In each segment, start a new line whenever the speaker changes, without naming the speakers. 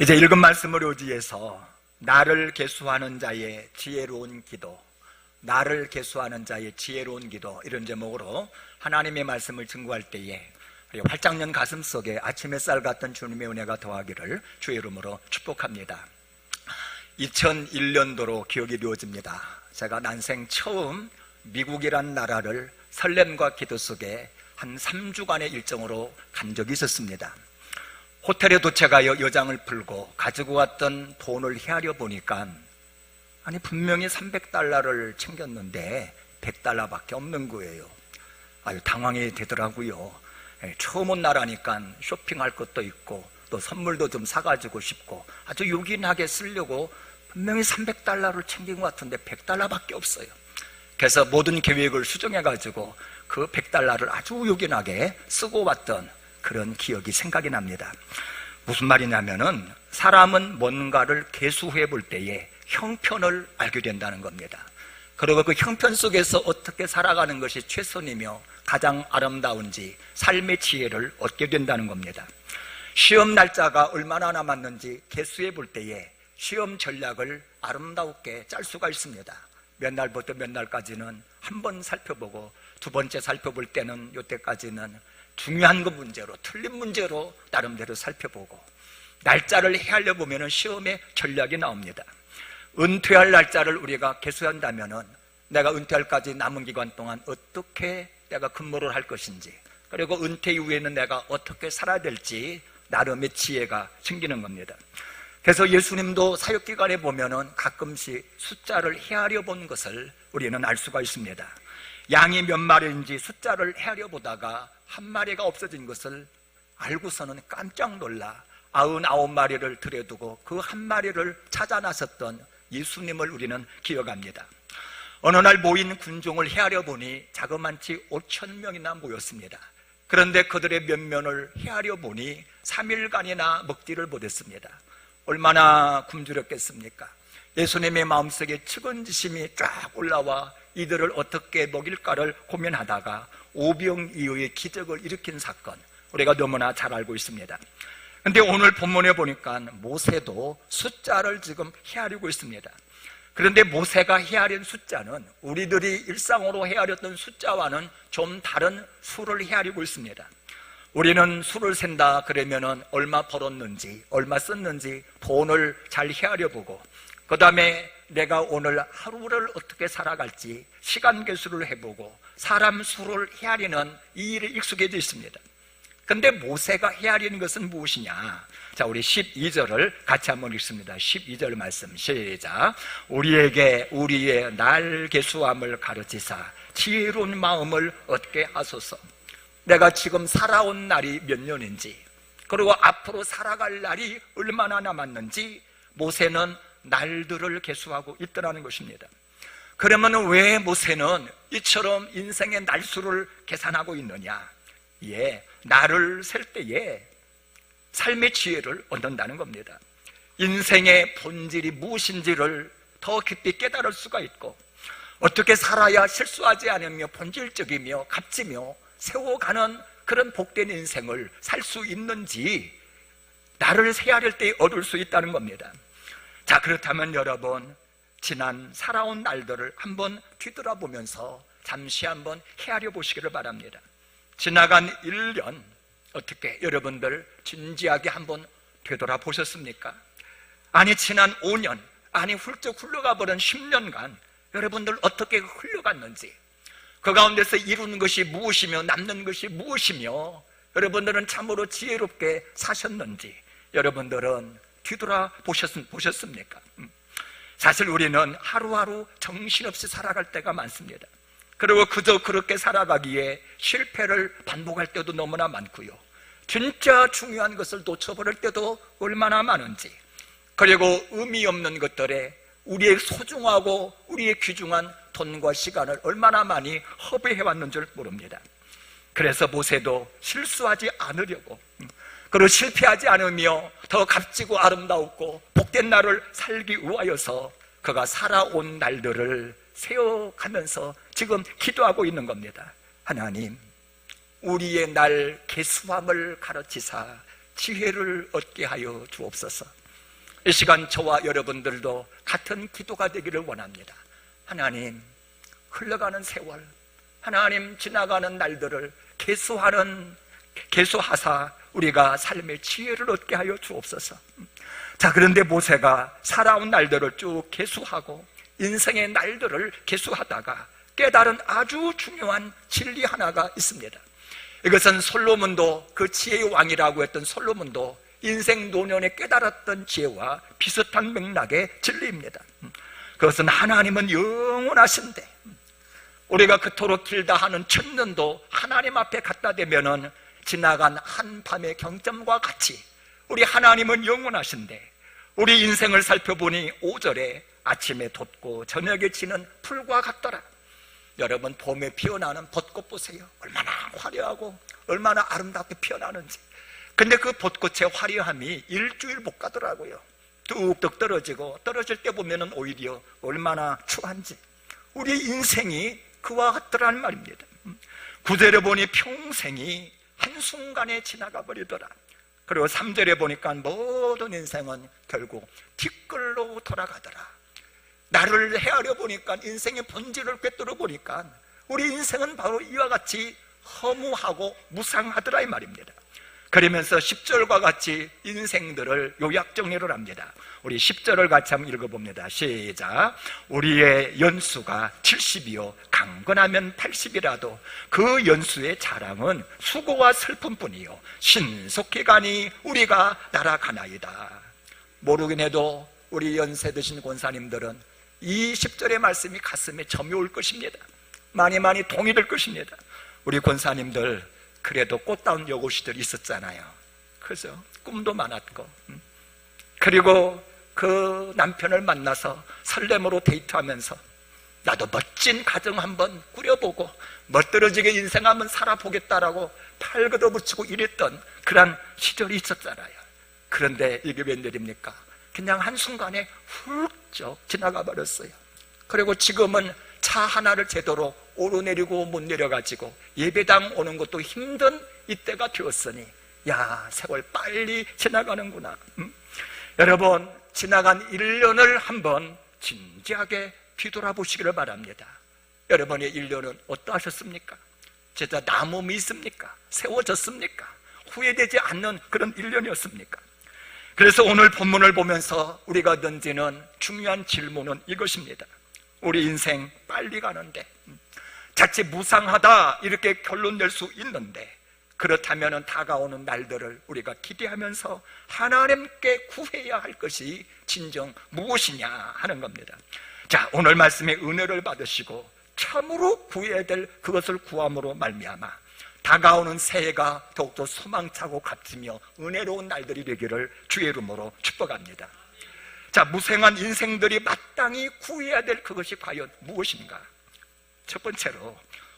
이제 읽은 말씀을 의지해서 나를 계수하는 자의 지혜로운 기도, 나를 계수하는 자의 지혜로운 기도, 이런 제목으로 하나님의 말씀을 증거할 때에 활짝 연 가슴 속에 아침 햇살 같은 주님의 은혜가 더하기를 주의 이름으로 축복합니다. 2001년도로 기억이 이루어집니다. 제가 난생 처음 미국이란 나라를 설렘과 기도 속에 한 3주간의 일정으로 간 적이 있었습니다. 호텔에 도착하여 여장을 풀고 가지고 왔던 돈을 헤아려 보니까 아니 분명히 $300를 챙겼는데 $100밖에 없는 거예요. 아유, 당황이 되더라고요. 처음 온 나라니까 쇼핑할 것도 있고 또 선물도 좀 사가지고 싶고 아주 요긴하게 쓰려고 분명히 $300를 챙긴 것 같은데 $100밖에 없어요. 그래서 모든 계획을 수정해가지고 그 $100를 아주 요긴하게 쓰고 왔던 그런 기억이 생각이 납니다. 무슨 말이냐면은 사람은 뭔가를 계수해 볼 때에 형편을 알게 된다는 겁니다. 그리고 그 형편 속에서 어떻게 살아가는 것이 최선이며 가장 아름다운지 삶의 지혜를 얻게 된다는 겁니다. 시험 날짜가 얼마나 남았는지 계수해 볼 때에 시험 전략을 아름답게 짤 수가 있습니다. 몇 날부터 몇 날까지는 한 번 살펴보고 두 번째 살펴볼 때는 이때까지는 중요한 거 문제로, 틀린 문제로 나름대로 살펴보고 날짜를 헤아려 보면 시험에 전략이 나옵니다. 은퇴할 날짜를 우리가 계수한다면 내가 은퇴할까지 남은 기간 동안 어떻게 내가 근무를 할 것인지, 그리고 은퇴 이후에는 내가 어떻게 살아야 될지 나름의 지혜가 생기는 겁니다. 그래서 예수님도 사역기간에 보면은 가끔씩 숫자를 헤아려 본 것을 우리는 알 수가 있습니다. 양이 몇 마리인지 숫자를 헤아려 보다가 한 마리가 없어진 것을 알고서는 깜짝 놀라 99마리를 들여두고 그 한 마리를 찾아 나섰던 예수님을 우리는 기억합니다. 어느 날 모인 군종을 헤아려 보니 자그만치 5,000명이나 모였습니다. 그런데 그들의 면면을 헤아려 보니 3일간이나 먹지를 못했습니다. 얼마나 굶주렸겠습니까? 예수님의 마음속에 측은지심이 쫙 올라와 이들을 어떻게 먹일까를 고민하다가 오병 이어의 기적을 일으킨 사건, 우리가 너무나 잘 알고 있습니다. 그런데 오늘 본문에 보니까 모세도 숫자를 지금 헤아리고 있습니다. 그런데 모세가 헤아린 숫자는 우리들이 일상으로 헤아렸던 숫자와는 좀 다른 수를 헤아리고 있습니다. 우리는 수를 센다 그러면은 얼마 벌었는지, 얼마 썼는지 돈을 잘 헤아려 보고, 그 다음에 내가 오늘 하루를 어떻게 살아갈지 시간 계수를 해보고 사람 수를 헤아리는 이 일에 익숙해져 있습니다. 근데 모세가 헤아리는 것은 무엇이냐? 자, 우리 12절을 같이 한번 읽습니다. 12절 말씀 시작. 우리에게 우리의 날 계수함을 가르치사 지혜로운 마음을 얻게 하소서. 내가 지금 살아온 날이 몇 년인지, 그리고 앞으로 살아갈 날이 얼마나 남았는지 모세는 날들을 계수하고 있더라는 것입니다. 그러면 왜 모세는 이처럼 인생의 날수를 계산하고 있느냐? 예, 날을 셀 때에 삶의 지혜를 얻는다는 겁니다. 인생의 본질이 무엇인지를 더 깊이 깨달을 수가 있고, 어떻게 살아야 실수하지 않으며 본질적이며 값지며 세워가는 그런 복된 인생을 살 수 있는지 나를 헤아릴 때 얻을 수 있다는 겁니다. 자, 그렇다면 여러분, 지난 살아온 날들을 한번 뒤돌아보면서 잠시 한번 헤아려 보시기를 바랍니다. 지나간 1년 어떻게 여러분들 진지하게 한번 되돌아보셨습니까? 아니 지난 5년, 아니 훌쩍 흘러가 버린 10년간 여러분들 어떻게 흘러갔는지, 그 가운데서 이루는 것이 무엇이며 남는 것이 무엇이며 여러분들은 참으로 지혜롭게 사셨는지 여러분들은 뒤돌아보셨습니까? 사실 우리는 하루하루 정신없이 살아갈 때가 많습니다. 그리고 그저 그렇게 살아가기에 실패를 반복할 때도 너무나 많고요, 진짜 중요한 것을 놓쳐버릴 때도 얼마나 많은지, 그리고 의미 없는 것들에 우리의 소중하고 우리의 귀중한 돈과 시간을 얼마나 많이 허비해왔는 줄 모릅니다. 그래서 모세도 실수하지 않으려고, 그리고 실패하지 않으며 더 값지고 아름다웠고 복된 날을 살기 위하여서 그가 살아온 날들을 세워가면서 지금 기도하고 있는 겁니다. 하나님, 우리의 날 계수함을 가르치사 지혜를 얻게 하여 주옵소서. 이 시간 저와 여러분들도 같은 기도가 되기를 원합니다. 하나님, 흘러가는 세월, 하나님 지나가는 날들을 계수하사 우리가 삶의 지혜를 얻게 하여 주옵소서. 자, 그런데 모세가 살아온 날들을 쭉 계수하고 인생의 날들을 계수하다가 깨달은 아주 중요한 진리 하나가 있습니다. 이것은 솔로몬도, 그 지혜의 왕이라고 했던 솔로몬도 인생 노년에 깨달았던 지혜와 비슷한 맥락의 진리입니다. 그것은 하나님은 영원하신데 우리가 그토록 길다 하는 천년도 하나님 앞에 갖다 대면은 지나간 한밤의 경점과 같이 우리 하나님은 영원하신데 우리 인생을 살펴보니 5절에 아침에 돋고 저녁에 지는 풀과 같더라. 여러분, 봄에 피어나는 벚꽃 보세요. 얼마나 화려하고 얼마나 아름답게 피어나는지. 근데 그 벚꽃의 화려함이 일주일 못 가더라고요. 뚝뚝 떨어지고 떨어질 때 보면은 오히려 얼마나 추한지. 우리 인생이 그와 같더라는 말입니다. 9절에 보니 평생이 한순간에 지나가 버리더라. 그리고 3절에 보니까 모든 인생은 결국 뒷걸로 돌아가더라. 나를 헤아려 보니까, 인생의 본질을 꿰뚫어 보니까 우리 인생은 바로 이와 같이 허무하고 무상하더라 이 말입니다. 그러면서 10절과 같이 인생들을 요약 정리를 합니다. 우리 10절을 같이 한번 읽어봅니다. 시작. 우리의 연수가 70이요 강건하면 80이라도 그 연수의 자랑은 수고와 슬픔뿐이요 신속히 가니 우리가 날아가나이다. 모르긴 해도 우리 연세 드신 권사님들은 이 10절의 말씀이 가슴에 점이 올 것입니다. 많이 동의될 것입니다. 우리 권사님들 그래도 꽃다운 여고시들이 있었잖아요. 그죠? 꿈도 많았고, 그리고 그 남편을 만나서 설렘으로 데이트하면서 나도 멋진 가정 한번 꾸려보고 멋들어지게 인생 한번 살아보겠다라고 팔 걷어붙이고 이랬던 그런 시절이 있었잖아요. 그런데 이게 웬일입니까? 그냥 한순간에 훌쩍 지나가 버렸어요. 그리고 지금은 차 하나를 제대로 오르내리고 못 내려가지고 예배당 오는 것도 힘든 이때가 되었으니, 야, 세월 빨리 지나가는구나. 여러분, 지나간 1년을 한번 진지하게 뒤돌아보시기를 바랍니다. 여러분의 1년은 어떠하셨습니까? 진짜 남음이 있습니까? 세워졌습니까? 후회되지 않는 그런 1년이었습니까? 그래서 오늘 본문을 보면서 우리가 던지는 중요한 질문은 이것입니다. 우리 인생 빨리 가는데, 자칫 무상하다 이렇게 결론 낼 수 있는데, 그렇다면 다가오는 날들을 우리가 기대하면서 하나님께 구해야 할 것이 진정 무엇이냐 하는 겁니다. 자, 오늘 말씀에 은혜를 받으시고 참으로 구해야 될 그것을 구함으로 말미암아 다가오는 새해가 더욱더 소망차고 값지며 은혜로운 날들이 되기를 주의 이름으로 축복합니다. 자, 무생한 인생들이 마땅히 구해야 될 그것이 과연 무엇인가? 첫 번째로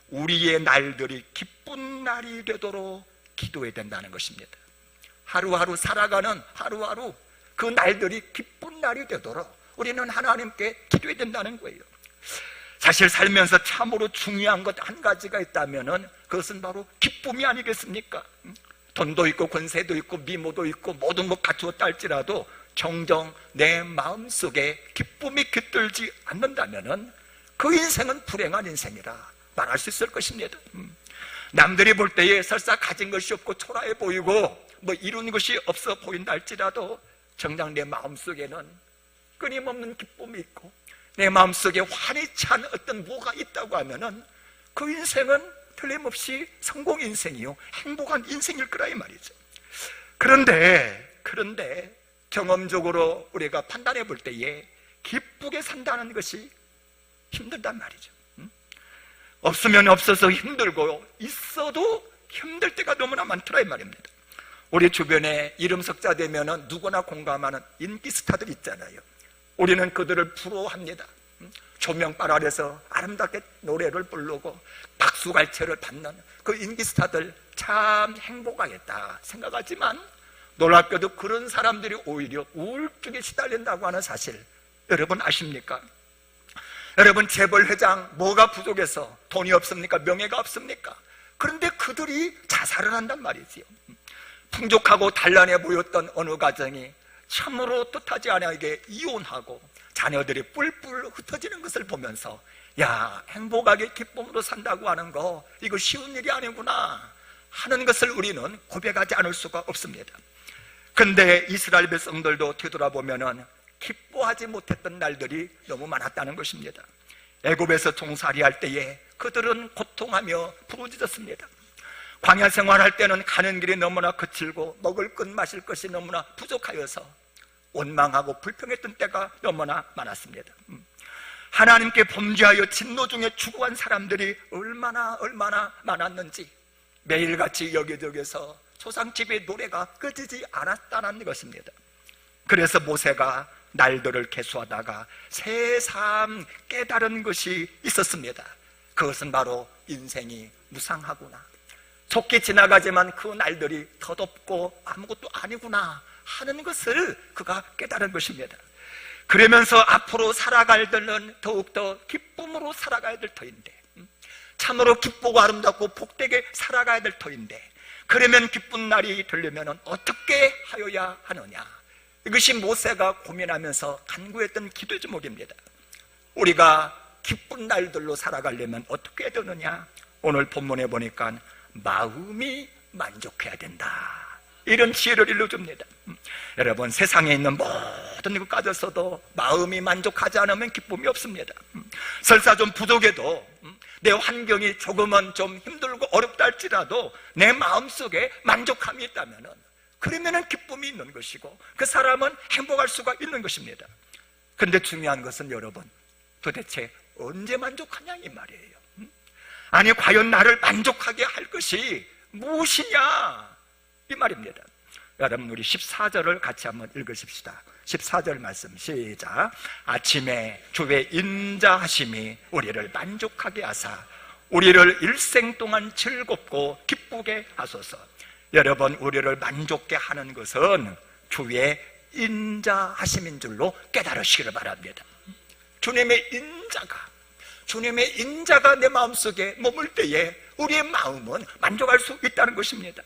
우리의 날들이 기쁜 날이 되도록 기도해야 된다는 것입니다. 하루하루 살아가는 하루하루 그 날들이 기쁜 날이 되도록 우리는 하나님께 기도해야 된다는 거예요. 사실 살면서 참으로 중요한 것 한 가지가 있다면 그것은 바로 기쁨이 아니겠습니까? 돈도 있고 권세도 있고 미모도 있고 모든 것 갖추었다 할지라도 정정 내 마음속에 기쁨이 깃들지 않는다면 그 인생은 불행한 인생이라 말할 수 있을 것입니다. 남들이 볼 때에 설사 가진 것이 없고 초라해 보이고 뭐 이룬 것이 없어 보인다 할지라도 정작 내 마음속에는 끊임없는 기쁨이 있고 내 마음속에 환히 찬 어떤 뭐가 있다고 하면은 그 인생은 틀림없이 성공 인생이요 행복한 인생일 거라 이 말이죠. 그런데 경험적으로 우리가 판단해 볼 때에 기쁘게 산다는 것이 힘들단 말이죠. 없으면 없어서 힘들고 있어도 힘들 때가 너무나 많더라 이 말입니다. 우리 주변에 이름 석자 되면은 누구나 공감하는 인기 스타들 있잖아요. 우리는 그들을 부러워합니다. 조명빨 아래서 아름답게 노래를 부르고 박수갈채를 받는 그 인기 스타들 참 행복하겠다 생각하지만 놀랍게도 그런 사람들이 오히려 우울증에 시달린다고 하는 사실 여러분 아십니까? 여러분, 재벌 회장 뭐가 부족해서 돈이 없습니까? 명예가 없습니까? 그런데 그들이 자살을 한단 말이지요. 풍족하고 단란해 보였던 어느 가정이 참으로 뜻하지 아니하게 이혼하고 자녀들이 뿔뿔 흩어지는 것을 보면서 야, 행복하게 기쁨으로 산다고 하는 거 이거 쉬운 일이 아니구나 하는 것을 우리는 고백하지 않을 수가 없습니다. 근데 이스라엘 백성들도 뒤돌아보면은 기뻐하지 못했던 날들이 너무 많았다는 것입니다. 애굽에서 종살이할 때에 그들은 고통하며 부르짖었습니다. 광야 생활할 때는 가는 길이 너무나 거칠고 먹을 것 마실 것이 너무나 부족하여서 원망하고 불평했던 때가 너무나 많았습니다. 하나님께 범죄하여 진노 중에 죽어간 사람들이 얼마나 많았는지 매일같이 여기저기서 초상집의 노래가 꺼지지 않았다는 것입니다. 그래서 모세가 날들을 계수하다가 새삼 깨달은 것이 있었습니다. 그것은 바로 인생이 무상하구나, 좋게 지나가지만 그 날들이 덧없고 아무것도 아니구나 하는 것을 그가 깨달은 것입니다. 그러면서 앞으로 살아갈 때는 더욱더 기쁨으로 살아가야 될 터인데, 참으로 기쁘고 아름답고 복되게 살아가야 될 터인데, 그러면 기쁜 날이 되려면 어떻게 하여야 하느냐, 이것이 모세가 고민하면서 간구했던 기도 제목입니다. 우리가 기쁜 날들로 살아가려면 어떻게 해야 되느냐, 오늘 본문에 보니까 마음이 만족해야 된다, 이런 지혜를 일러줍니다. 여러분, 세상에 있는 모든 것 가져서도 마음이 만족하지 않으면 기쁨이 없습니다. 설사 좀 부족해도 내 환경이 조금은 좀 힘들고 어렵다 할지라도 내 마음속에 만족함이 있다면 그러면 기쁨이 있는 것이고 그 사람은 행복할 수가 있는 것입니다. 그런데 중요한 것은 여러분, 도대체 언제 만족하냐 이 말이에요. 아니, 과연 나를 만족하게 할 것이 무엇이냐 이 말입니다. 여러분, 우리 14절을 같이 한번 읽으십시다. 14절 말씀 시작. 아침에 주의 인자하심이 우리를 만족하게 하사 우리를 일생 동안 즐겁고 기쁘게 하소서. 여러분, 우리를 만족게 하는 것은 주의 인자하심인 줄로 깨달으시기를 바랍니다. 주님의 인자가 내 마음속에 머물 때에 우리의 마음은 만족할 수 있다는 것입니다.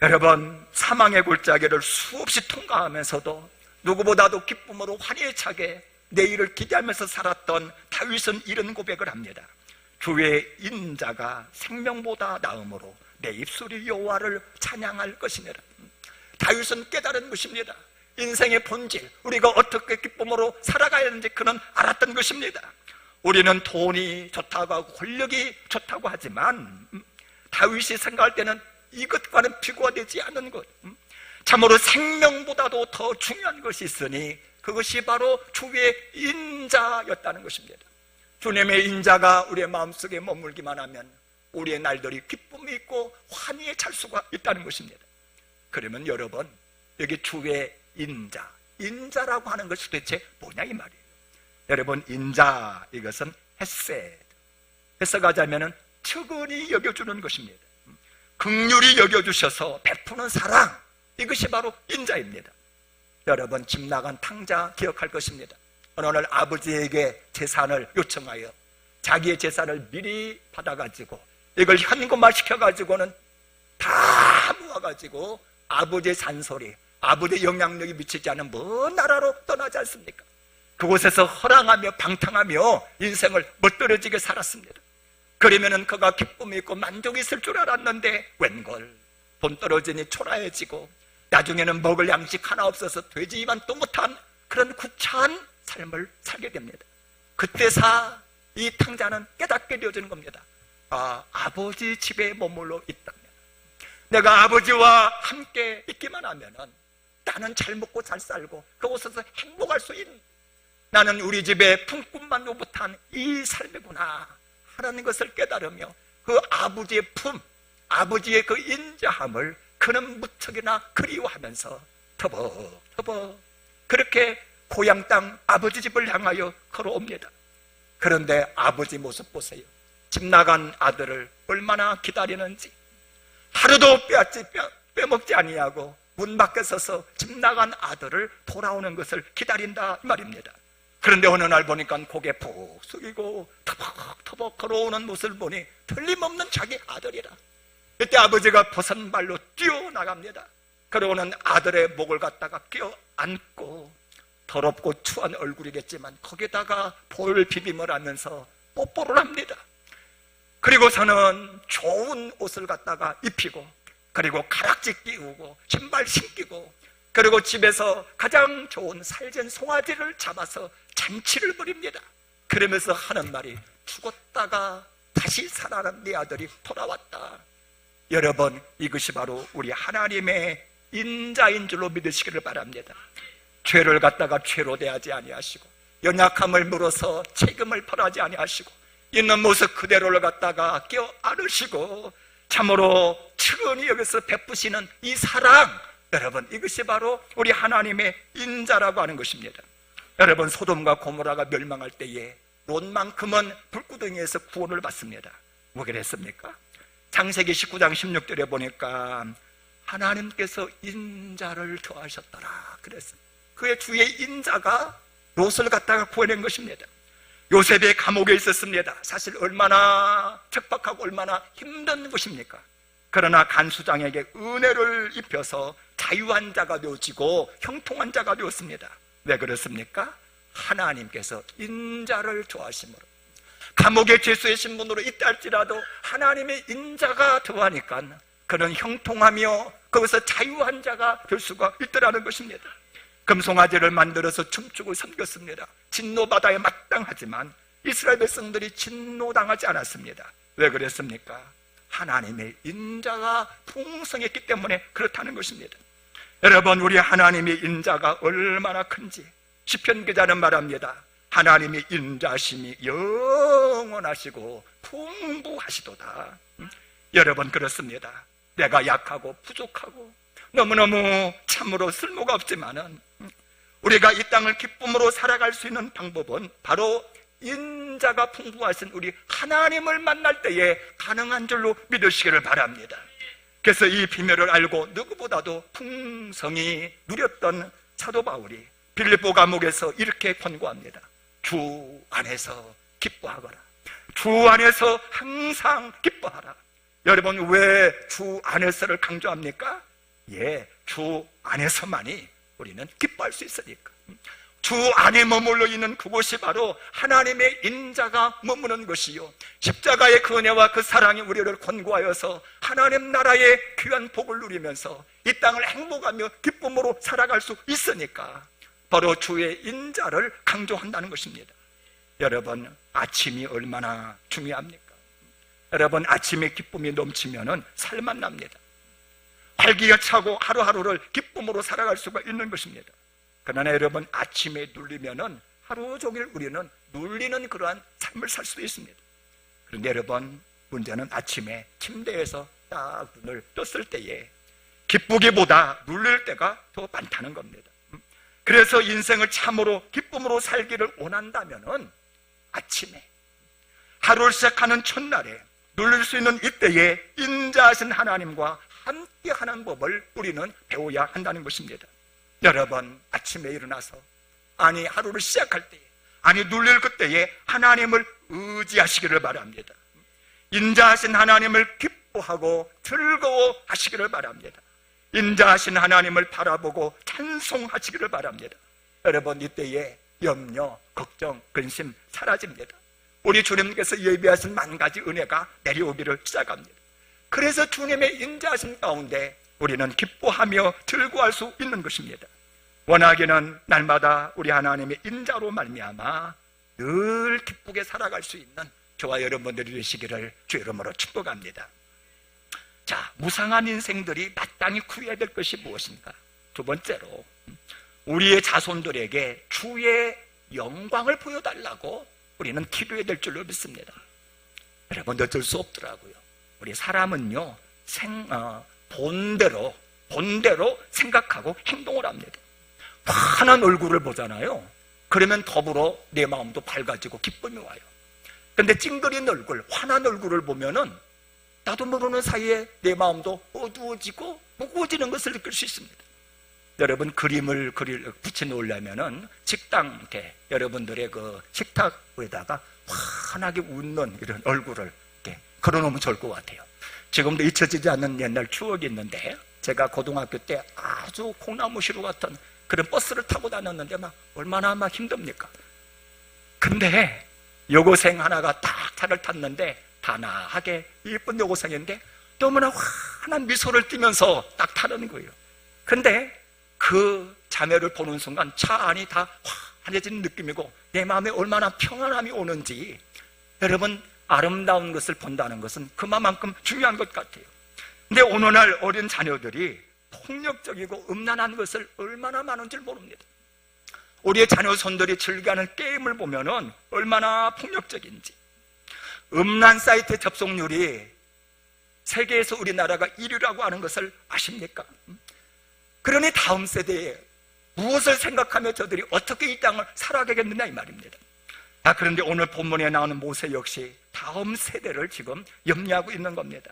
여러분, 사망의 골짜기를 수없이 통과하면서도 누구보다도 기쁨으로 환희에 차게 내일을 기대하면서 살았던 다윗은 이런 고백을 합니다. 주의 인자가 생명보다 나음으로 내 입술이 여호와를 찬양할 것이니라. 다윗은 깨달은 것입니다. 인생의 본질, 우리가 어떻게 기쁨으로 살아가야 하는지 그는 알았던 것입니다. 우리는 돈이 좋다고 하고 권력이 좋다고 하지만 다윗이 생각할 때는 이것과는 비교가 되지 않는 것, 참으로 생명보다도 더 중요한 것이 있으니 그것이 바로 주의 인자였다는 것입니다. 주님의 인자가 우리의 마음속에 머물기만 하면 우리의 날들이 기쁨이 있고 환희에 찰 수가 있다는 것입니다. 그러면 여러분, 여기 주의 인자라고 하는 것이 도대체 뭐냐 이 말이에요. 여러분, 인자, 이것은 헤셋, 해석하자면 측은히 여겨주는 것입니다. 긍휼히 여겨주셔서 베푸는 사랑, 이것이 바로 인자입니다. 여러분, 집 나간 탕자 기억할 것입니다. 어느 날 아버지에게 재산을 요청하여 자기의 재산을 미리 받아가지고 이걸 현금화 시켜가지고는 다 모아가지고 아버지의 잔소리, 아버지의 영향력이 미치지 않은 먼 나라로 떠나지 않습니까? 그곳에서 허랑하며 방탕하며 인생을 멋들어지게 살았습니다. 그러면은 그가 기쁨이 있고 만족이 있을 줄 알았는데 웬걸, 돈 떨어지니 초라해지고 나중에는 먹을 양식 하나 없어서 되지만 또 못한 그런 구차한 삶을 살게 됩니다. 그때사 이 탕자는 깨닫게 되어지는 겁니다. 아, 아버지 집에 머물러 있다면, 내가 아버지와 함께 있기만 하면은 나는 잘 먹고 잘 살고 그곳에서 행복할 수 있는, 나는 우리 집에 품꾼만도 못한 이 삶이구나 하는 것을 깨달으며 그 아버지의 아버지의 그 인자함을 그는 무척이나 그리워하면서 터벅터벅 그렇게 고향 땅 아버지 집을 향하여 걸어옵니다. 그런데 아버지 모습 보세요. 집 나간 아들을 얼마나 기다리는지, 하루도 빼먹지 아니하고 문 밖에 서서 집 나간 아들을 돌아오는 것을 기다린다 이 말입니다. 그런데 어느 날 보니까 고개 푹 숙이고 터벅터벅 걸어오는 모습을 보니 틀림없는 자기 아들이라. 그때 아버지가 벗은 발로 뛰어나갑니다. 그러고는 아들의 목을 갖다가 껴안고 더럽고 추한 얼굴이겠지만 거기다가 볼 비빔을 하면서 뽀뽀를 합니다. 그리고서는 좋은 옷을 갖다가 입히고, 그리고 가락지 끼우고 신발 신기고, 그리고 집에서 가장 좋은 살전 송아지를 잡아서 잔치를 벌입니다. 그러면서 하는 말이, 죽었다가 다시 살아난 네 아들이 돌아왔다. 여러분, 이것이 바로 우리 하나님의 인자인 줄로 믿으시기를 바랍니다. 죄를 갖다가 죄로 대하지 아니하시고, 연약함을 물어서 책임을 벌하지 아니하시고, 있는 모습 그대로를 갖다가 껴안으시고 참으로 측은히 여기서 베푸시는 이 사랑, 여러분, 이것이 바로 우리 하나님의 인자라고 하는 것입니다. 여러분, 소돔과 고모라가 멸망할 때에 롯만큼은 불구덩이에서 구원을 받습니다. 왜 그랬습니까? 창세기 19장 16절에 보니까 하나님께서 인자를 더하셨더라 그랬어요. 그의 주의 인자가 롯을 갖다가 구해낸 것입니다. 요셉의 감옥에 있었습니다. 사실 얼마나 척박하고 얼마나 힘든 것입니까? 그러나 간수장에게 은혜를 입혀서 자유한 자가 되어지고 형통한 자가 되었습니다. 왜 그렇습니까? 하나님께서 인자를 좋아하심으로, 감옥의 죄수의 신분으로 있다 할지라도 하나님의 인자가 더하니까 그는 형통하며 거기서 자유한 자가 될 수가 있더라는 것입니다. 금송아지를 만들어서 춤추고 섬겼습니다. 진노바다에 마땅하지만 이스라엘 백성들이 진노당하지 않았습니다. 왜 그랬습니까? 하나님의 인자가 풍성했기 때문에 그렇다는 것입니다. 여러분, 우리 하나님의 인자가 얼마나 큰지 시편 기자는 말합니다. 하나님의 인자심이 영원하시고 풍부하시도다. 여러분, 그렇습니다. 내가 약하고 부족하고 너무너무 참으로 쓸모가 없지만은 우리가 이 땅을 기쁨으로 살아갈 수 있는 방법은 바로 인자가 풍부하신 우리 하나님을 만날 때에 가능한 줄로 믿으시기를 바랍니다. 그래서 이 비밀을 알고 누구보다도 풍성히 누렸던 사도 바울이 빌립보 감옥에서 이렇게 권고합니다. 주 안에서 기뻐하거라. 주 안에서 항상 기뻐하라. 여러분, 왜 주 안에서를 강조합니까? 예, 주 안에서만이 우리는 기뻐할 수 있으니까. 주 안에 머물러 있는 그곳이 바로 하나님의 인자가 머무는 것이요, 십자가의 그 은혜와 그 사랑이 우리를 권고하여서 하나님 나라의 귀한 복을 누리면서 이 땅을 행복하며 기쁨으로 살아갈 수 있으니까 바로 주의 인자를 강조한다는 것입니다. 여러분, 아침이 얼마나 중요합니까? 여러분, 아침에 기쁨이 넘치면은 살만 납니다. 활기가 차고 하루하루를 기쁨으로 살아갈 수가 있는 것입니다. 그러나 여러분, 아침에 눌리면은 하루 종일 우리는 눌리는 그러한 삶을 살 수도 있습니다. 그런데 여러분, 문제는 아침에 침대에서 딱 눈을 떴을 때에 기쁘기보다 눌릴 때가 더 많다는 겁니다. 그래서 인생을 참으로 기쁨으로 살기를 원한다면은 아침에 하루를 시작하는 첫날에 누릴 수 있는 이때에 인자하신 하나님과 함께하는 법을 우리는 배워야 한다는 것입니다. 여러분, 아침에 일어나서 하루를 시작할 때에 눌릴 그때에 하나님을 의지하시기를 바랍니다. 인자하신 하나님을 기뻐하고 즐거워하시기를 바랍니다. 인자하신 하나님을 바라보고 찬송하시기를 바랍니다. 여러분, 이때에 염려, 걱정, 근심 사라집니다. 우리 주님께서 예비하신 만 가지 은혜가 내려오기를 시작합니다. 그래서 주님의 인자하심 가운데 우리는 기뻐하며 즐거워할 수 있는 것입니다. 원하기는 날마다 우리 하나님의 인자로 말미암아 늘 기쁘게 살아갈 수 있는 저와 여러분들이 되시기를 주 이름으로 축복합니다. 자, 무상한 인생들이 마땅히 구해야 될 것이 무엇인가? 두 번째로, 우리의 자손들에게 주의 영광을 보여달라고 우리는 기도해야 될 줄로 믿습니다. 여러분, 어쩔 수 없더라고요. 우리 사람은요, 본대로 생각하고 행동을 합니다. 환한 얼굴을 보잖아요. 그러면 더불어 내 마음도 밝아지고 기쁨이 와요. 근데 찡그린 얼굴, 환한 얼굴을 보면은 나도 모르는 사이에 내 마음도 어두워지고 무거워지는 것을 느낄 수 있습니다. 여러분, 그림을 붙여놓으려면은 식당 때 여러분들의 그 식탁 위에다가 환하게 웃는 이런 얼굴을 이렇게 걸어놓으면 좋을 것 같아요. 지금도 잊혀지지 않는 옛날 추억이 있는데, 제가 고등학교 때 아주 콩나무시루 같은 그런 버스를 타고 다녔는데 얼마나 힘듭니까? 근데 여고생 하나가 딱 차를 탔는데 단아하게 예쁜 여고생인데 너무나 환한 미소를 띠면서 딱 타는 거예요. 근데 그 자매를 보는 순간 차 안이 다 환해지는 느낌이고 내 마음에 얼마나 평안함이 오는지, 여러분, 아름다운 것을 본다는 것은 그만큼 중요한 것 같아요. 근데 오늘날 어린 자녀들이 폭력적이고 음란한 것을 얼마나 많은지 모릅니다. 우리의 자녀손들이 즐겨하는 게임을 보면은 얼마나 폭력적인지. 음란 사이트 접속률이 세계에서 우리나라가 1위라고 하는 것을 아십니까? 그러니 다음 세대에 무엇을 생각하며 저들이 어떻게 이 땅을 살아가겠느냐 이 말입니다. 그런데 오늘 본문에 나오는 모세 역시 다음 세대를 지금 염려하고 있는 겁니다.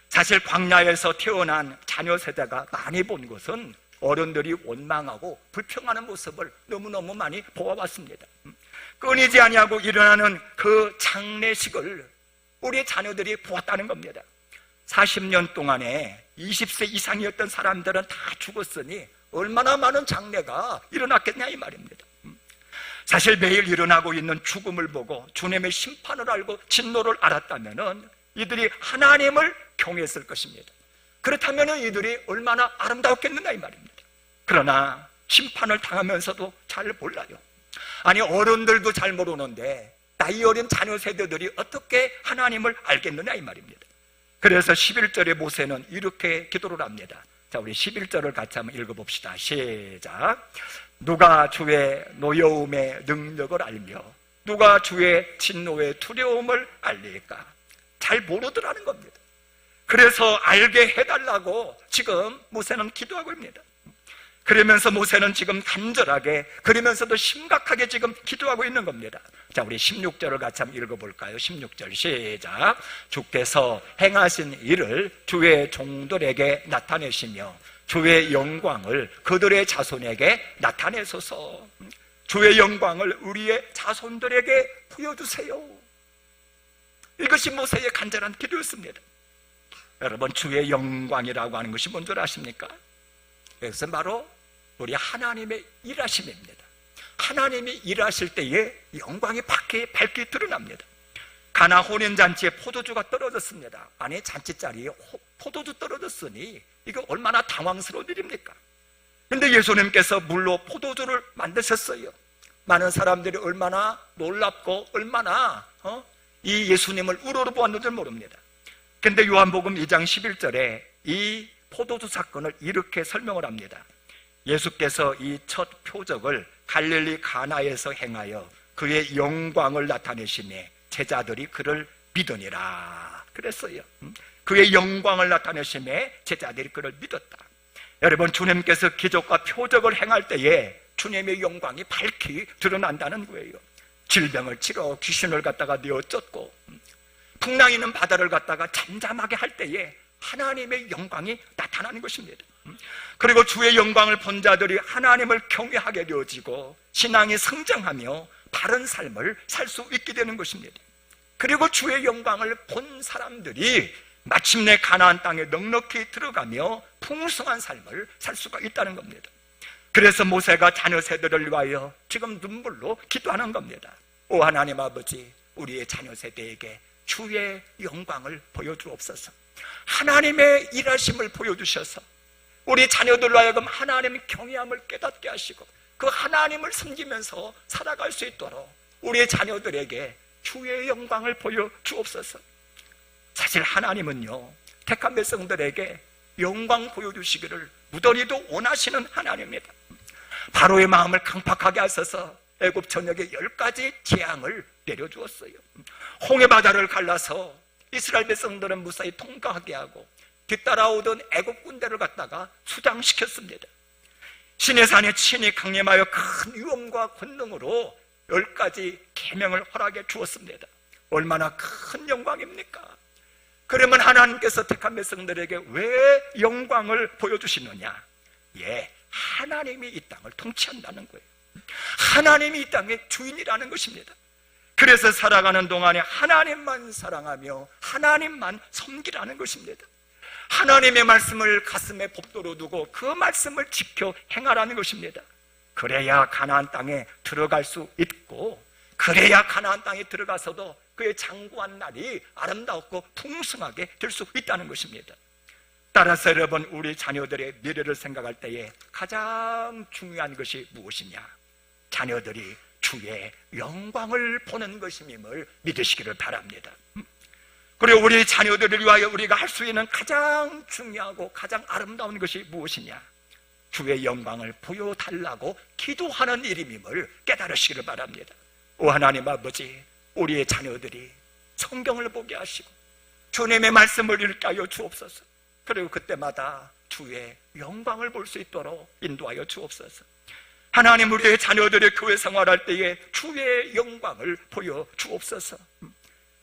사실 광야에서 태어난 자녀 세대가 많이 본 것은 어른들이 원망하고 불평하는 모습을 너무너무 많이 보아왔습니다. 끊이지 아니하고 일어나는 그 장례식을 우리 자녀들이 보았다는 겁니다. 40년 동안에 20세 이상이었던 사람들은 다 죽었으니 얼마나 많은 장례가 일어났겠냐 이 말입니다. 사실 매일 일어나고 있는 죽음을 보고 주님의 심판을 알고 진노를 알았다면 이들이 하나님을 경외했을 것입니다. 그렇다면 이들이 얼마나 아름다웠겠느냐 이 말입니다. 그러나 심판을 당하면서도 잘 몰라요. 아니, 어른들도 잘 모르는데 나이 어린 자녀 세대들이 어떻게 하나님을 알겠느냐 이 말입니다. 그래서 11절에 모세는 이렇게 기도를 합니다. 자, 우리 11절을 같이 한번 읽어봅시다. 시작. 누가 주의 노여움의 능력을 알며 누가 주의 진노의 두려움을 알릴까? 잘 모르더라는 겁니다. 그래서 알게 해달라고 지금 모세는 기도하고 있습니다. 그러면서 모세는 지금 간절하게, 그러면서도 심각하게 지금 기도하고 있는 겁니다. 자, 우리 16절을 같이 한번 읽어볼까요? 16절 시작. 주께서 행하신 일을 주의 종들에게 나타내시며 주의 영광을 그들의 자손에게 나타내소서. 주의 영광을 우리의 자손들에게 보여주세요. 이것이 모세의 간절한 기도였습니다. 여러분, 주의 영광이라고 하는 것이 뭔 줄 아십니까? 이것은 바로 우리 하나님의 일하심입니다. 하나님이 일하실 때에 영광이 밝게 드러납니다. 가나 혼인잔치에 포도주가 떨어졌습니다. 아니, 잔치자리에 포도주 떨어졌으니 이거 얼마나 당황스러운 일입니까? 근데 예수님께서 물로 포도주를 만드셨어요. 많은 사람들이 얼마나 놀랍고 얼마나 이 예수님을 우러러보았는지 모릅니다. 근데 요한복음 2장 11절에 이 포도주 사건을 이렇게 설명을 합니다. 예수께서 이 첫 표적을 갈릴리 가나에서 행하여 그의 영광을 나타내시매 제자들이 그를 믿으니라 그랬어요. 그의 영광을 나타내시매 제자들이 그를 믿었다. 여러분, 주님께서 기적과 표적을 행할 때에 주님의 영광이 밝히 드러난다는 거예요. 질병을 치러 귀신을 갖다가 내어 쫓고 풍랑이는 바다를 갖다가 잠잠하게 할 때에 하나님의 영광이 나타나는 것입니다. 그리고 주의 영광을 본 자들이 하나님을 경외하게 되어지고 신앙이 성장하며 바른 삶을 살 수 있게 되는 것입니다. 그리고 주의 영광을 본 사람들이 마침내 가나안 땅에 넉넉히 들어가며 풍성한 삶을 살 수가 있다는 겁니다. 그래서 모세가 자녀 세대를 위하여 지금 눈물로 기도하는 겁니다. 오 하나님 아버지, 우리의 자녀 세대에게 주의 영광을 보여주옵소서. 하나님의 일하심을 보여주셔서 우리 자녀들로 하여금 하나님의 경외함을 깨닫게 하시고 그 하나님을 섬기면서 살아갈 수 있도록 우리의 자녀들에게 주의 영광을 보여주옵소서. 사실 하나님은요, 택한 백성들에게 영광 보여주시기를 무더리도 원하시는 하나님입니다. 바로의 마음을 강팍하게 하셔서 애굽 전역에 10가지 재앙을 내려주었어요. 홍해바다를 갈라서 이스라엘 백성들은 무사히 통과하게 하고 뒤따라오던 애굽 군대를 갖다가 수장시켰습니다. 시내산에 친히 강림하여 큰 위엄과 권능으로 10가지 계명을 허락해 주었습니다. 얼마나 큰 영광입니까? 그러면 하나님께서 택한 백성들에게 왜 영광을 보여주시느냐? 예, 하나님이 이 땅을 통치한다는 거예요. 하나님이 이 땅의 주인이라는 것입니다. 그래서 살아가는 동안에 하나님만 사랑하며 하나님만 섬기라는 것입니다. 하나님의 말씀을 가슴에 복도로 두고 그 말씀을 지켜 행하라는 것입니다. 그래야 가나안 땅에 들어갈 수 있고, 그래야 가나안 땅에 들어가서도 그의 장구한 날이 아름답고 풍성하게 될 수 있다는 것입니다. 따라서 여러분, 우리 자녀들의 미래를 생각할 때에 가장 중요한 것이 무엇이냐? 자녀들이 주의 영광을 보는 것임을 믿으시기를 바랍니다. 그리고 우리 자녀들을 위하여 우리가 할 수 있는 가장 중요하고 가장 아름다운 것이 무엇이냐? 주의 영광을 보여달라고 기도하는 일임을 깨달으시기를 바랍니다. 오 하나님 아버지, 우리의 자녀들이 성경을 보게 하시고 주님의 말씀을 읽게 하여 주옵소서. 그리고 그때마다 주의 영광을 볼 수 있도록 인도하여 주옵소서. 하나님, 우리의 자녀들의 교회 생활할 때에 주의 영광을 보여 주옵소서.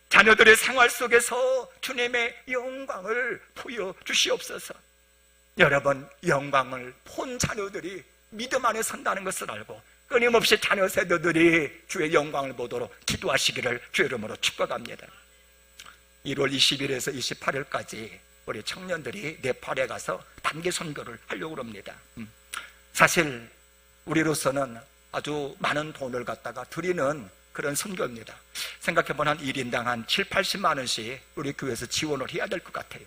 자녀들의 생활 속에서 주님의 영광을 보여 주시옵소서. 여러분, 영광을 본 자녀들이 믿음 안에 선다는 것을 알고 끊임없이 자녀 세대들이 주의 영광을 보도록 기도하시기를 주의 이름으로 축복합니다. 1월 20일에서 28일까지 우리 청년들이 네팔에 가서 단기 선교를 하려고 합니다. 사실 우리로서는 아주 많은 돈을 갖다가 드리는 그런 선교입니다. 생각해보면 한 1인당 한 7, 80만 원씩 우리 교회에서 지원을 해야 될 것 같아요.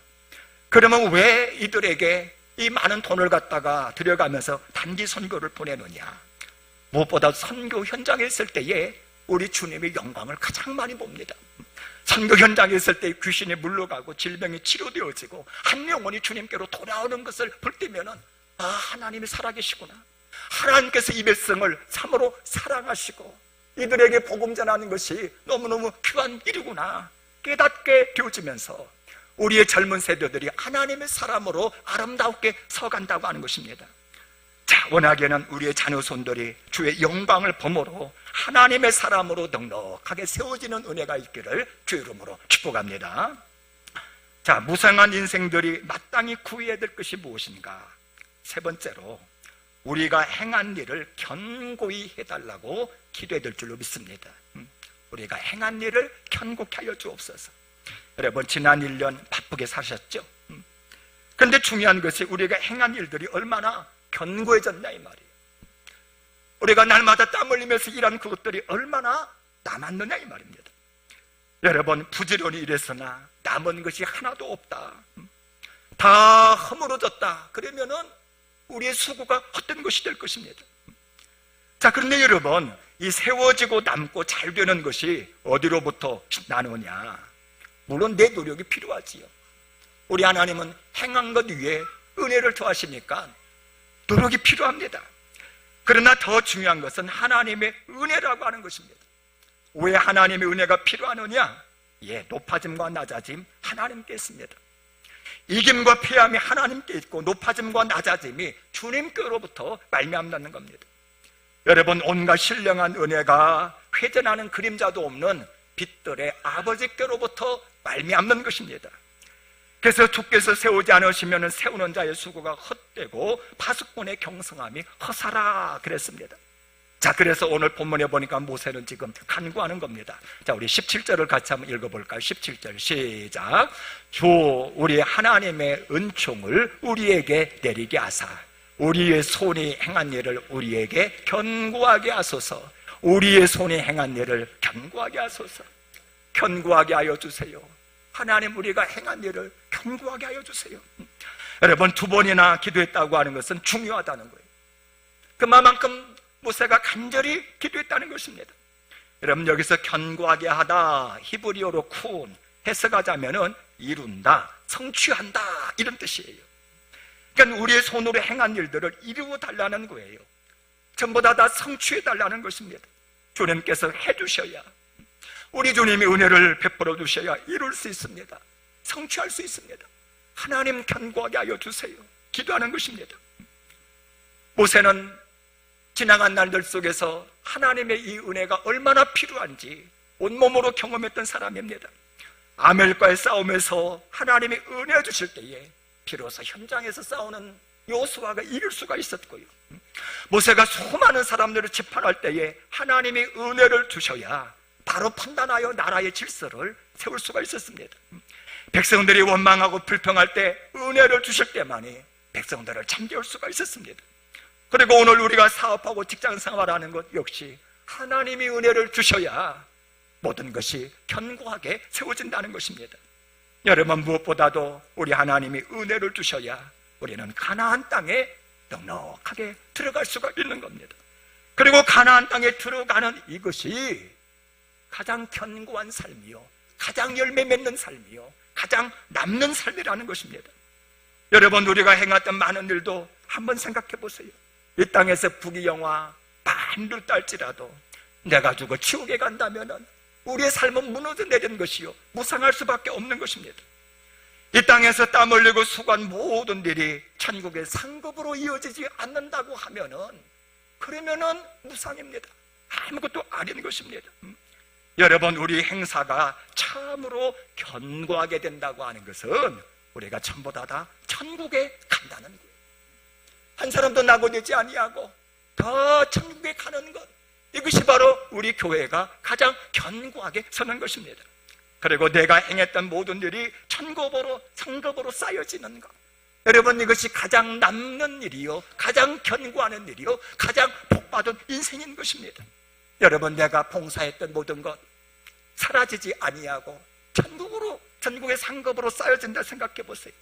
그러면 왜 이들에게 이 많은 돈을 갖다가 들여가면서 단기 선교를 보내느냐? 무엇보다 선교 현장에 있을 때에 우리 주님의 영광을 가장 많이 봅니다. 선교 현장에 있을 때 귀신이 물러가고 질병이 치료되어지고 한 영혼이 주님께로 돌아오는 것을 볼 때면은, 아, 하나님이 살아계시구나, 하나님께서 이 백성을 참으로 사랑하시고 이들에게 복음 전하는 것이 너무너무 귀한 일이구나 깨닫게 되어지면서 우리의 젊은 세대들이 하나님의 사람으로 아름답게 서간다고 하는 것입니다. 자, 원하기에는 우리의 자녀손들이 주의 영광을 보므로 하나님의 사람으로 넉넉하게 세워지는 은혜가 있기를 주의 이름으로 축복합니다. 자, 무상한 인생들이 마땅히 구해야 될 것이 무엇인가? 세 번째로, 우리가 행한 일을 견고히 해달라고 기도해야 될 줄로 믿습니다. 우리가 행한 일을 견고히 하여 주옵소서. 여러분, 지난 1년 바쁘게 사셨죠? 그런데 중요한 것이 우리가 행한 일들이 얼마나 견고해졌냐 이 말이에요. 우리가 날마다 땀 흘리면서 일한 그것들이 얼마나 남았느냐 이 말입니다. 여러분, 부지런히 일했으나 남은 것이 하나도 없다, 다 허물어졌다, 그러면은 우리의 수고가 헛된 것이 될 것입니다. 자, 그런데 여러분, 이 세워지고 남고 잘 되는 것이 어디로부터 나누냐? 물론 내 노력이 필요하지요. 우리 하나님은 행한 것 위에 은혜를 더하시니까 노력이 필요합니다. 그러나 더 중요한 것은 하나님의 은혜라고 하는 것입니다. 왜 하나님의 은혜가 필요하느냐? 높아짐과 낮아짐 하나님께 있습니다. 이김과 패함이 하나님께 있고 높아짐과 낮아짐이 주님께로부터 말미암는 겁니다. 여러분, 온갖 신령한 은혜가 회전하는 그림자도 없는 빛들의 아버지께로부터 말미암는 것입니다. 그래서 주께서 세우지 않으시면 세우는 자의 수고가 헛되고 파수꾼의 경성함이 허사라 그랬습니다. 자, 그래서 오늘 본문에 보니까 모세는 지금 간구하는 겁니다. 자, 우리 17절을 같이 한번 읽어볼까요? 17절 시작. 주 우리 하나님의 은총을 우리에게 내리게 하사 우리의 손이 행한 일을 우리에게 견고하게 하소서. 우리의 손이 행한 일을 견고하게 하소서. 견고하게 하여 주세요. 하나님, 우리가 행한 일을 견고하게 하여 주세요. 여러분, 2번이나 기도했다고 하는 것은 중요하다는 거예요. 그만큼 모세가 간절히 기도했다는 것입니다. 여러분, 여기서 견고하게 하다, 히브리어로 쿤 해석하자면은 이룬다, 성취한다 이런 뜻이에요. 그러니까 우리의 손으로 행한 일들을 이루어 달라는 거예요. 전부 다 성취해 달라는 것입니다. 주님께서 해주셔야, 우리 주님이 은혜를 베풀어 주셔야 이룰 수 있습니다. 성취할 수 있습니다. 하나님, 견고하게 하여 주세요. 기도하는 것입니다. 모세는 지나간 날들 속에서 하나님의 이 은혜가 얼마나 필요한지 온몸으로 경험했던 사람입니다. 아멜과의 싸움에서 하나님이 은혜 주실 때에 비로소 현장에서 싸우는 요수아가 이길 수가 있었고요, 모세가 수많은 사람들을 재판할 때에 하나님이 은혜를 주셔야 바로 판단하여 나라의 질서를 세울 수가 있었습니다. 백성들이 원망하고 불평할 때 은혜를 주실 때만이 백성들을 잠재울 수가 있었습니다. 그리고 오늘 우리가 사업하고 직장 생활하는 것 역시 하나님이 은혜를 주셔야 모든 것이 견고하게 세워진다는 것입니다. 여러분, 무엇보다도 우리 하나님이 은혜를 주셔야 우리는 가나안 땅에 넉넉하게 들어갈 수가 있는 겁니다. 그리고 가나안 땅에 들어가는 이것이 가장 견고한 삶이요, 가장 열매 맺는 삶이요, 가장 남는 삶이라는 것입니다. 여러분, 우리가 행했던 많은 일도 한번 생각해 보세요. 이 땅에서 부귀영화 만을 딸지라도 내가 죽어 지옥에 간다면 우리의 삶은 무너져 내린 것이요, 무상할 수밖에 없는 것입니다. 이 땅에서 땀 흘리고 수고한 모든 일이 천국의 상급으로 이어지지 않는다고 하면은, 그러면은 무상입니다. 아무것도 아닌 것입니다. 여러분, 우리 행사가 참으로 견고하게 된다고 하는 것은 우리가 전부 다 천국에 간다는 거예요. 한 사람도 낙오되지 아니하고 더 천국에 가는 것, 이것이 바로 우리 교회가 가장 견고하게 서는 것입니다. 그리고 내가 행했던 모든 일이 천급으로 상급으로 쌓여지는 것, 여러분, 이것이 가장 남는 일이요, 가장 견고하는 일이요, 가장 복받은 인생인 것입니다. 여러분, 내가 봉사했던 모든 것 사라지지 아니하고 천국의 상급으로 쌓여진다 생각해 보세요.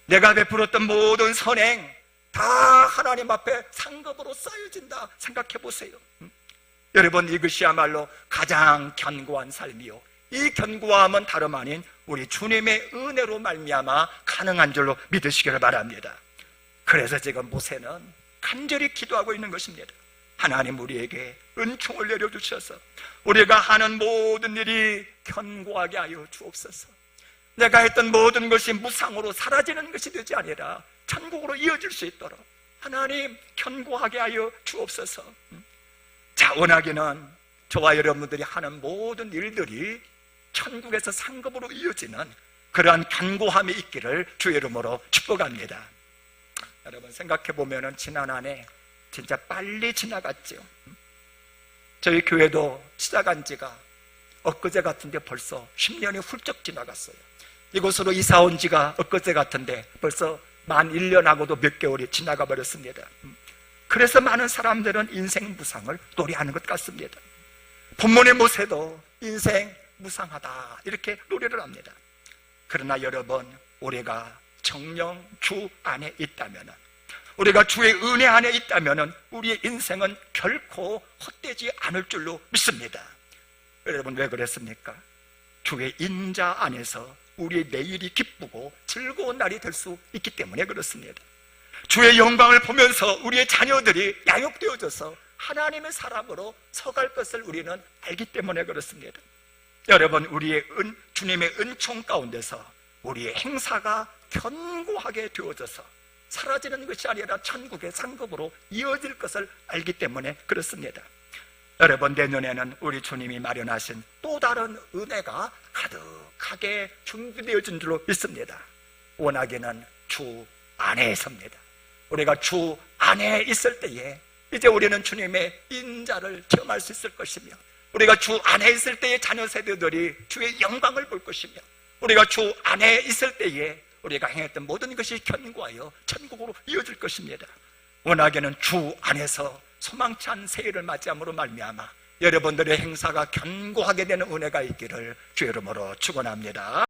내가 베풀었던 모든 선행 다 하나님 앞에 상급으로 쌓여진다 생각해 보세요. 여러분, 이것이야말로 가장 견고한 삶이요, 이 견고함은 다름 아닌 우리 주님의 은혜로 말미암아 가능한 줄로 믿으시기를 바랍니다. 그래서 지금 모세는 간절히 기도하고 있는 것입니다. 하나님, 우리에게 은총을 내려주셔서 우리가 하는 모든 일이 견고하게 하여 주옵소서. 내가 했던 모든 것이 무상으로 사라지는 것이 되지 아니라 천국으로 이어질 수 있도록 하나님 견고하게 하여 주옵소서. 자, 원하기는 저와 여러분들이 하는 모든 일들이 천국에서 상급으로 이어지는 그러한 견고함이 있기를 주의 이름으로 축복합니다. 여러분, 생각해 보면은 지난 한 해 진짜 빨리 지나갔죠. 저희 교회도 시작한 지가 엊그제 같은데 벌써 10년이 훌쩍 지나갔어요. 이곳으로 이사 온 지가 엊그제 같은데 벌써 만 1년하고도 몇 개월이 지나가 버렸습니다. 그래서 많은 사람들은 인생 무상을 노래하는 것 같습니다. 본문의 모세도 인생 무상하다 이렇게 노래를 합니다. 그러나 여러분, 우리가 정령 주 안에 있다면, 우리가 주의 은혜 안에 있다면 우리의 인생은 결코 헛되지 않을 줄로 믿습니다. 여러분, 왜 그랬습니까? 주의 인자 안에서 우리의 내일이 기쁘고 즐거운 날이 될 수 있기 때문에 그렇습니다. 주의 영광을 보면서 우리의 자녀들이 양육되어져서 하나님의 사람으로 서갈 것을 우리는 알기 때문에 그렇습니다. 여러분, 우리의 주님의 은총 가운데서 우리의 행사가 견고하게 되어져서 사라지는 것이 아니라 천국의 상급으로 이어질 것을 알기 때문에 그렇습니다. 여러분, 내년에는 우리 주님이 마련하신 또 다른 은혜가 가득하게 준비되어진 줄로 믿습니다. 원하기는 주 안에 섭니다. 우리가 주 안에 있을 때에 이제 우리는 주님의 인자를 체험할 수 있을 것이며, 우리가 주 안에 있을 때에 자녀 세대들이 주의 영광을 볼 것이며, 우리가 주 안에 있을 때에 우리가 행했던 모든 것이 견고하여 천국으로 이어질 것입니다. 원하기는 주 안에서 소망찬 새해를 맞이함으로 말미암아 여러분들의 행사가 견고하게 되는 은혜가 있기를 주의 이름으로 축원합니다.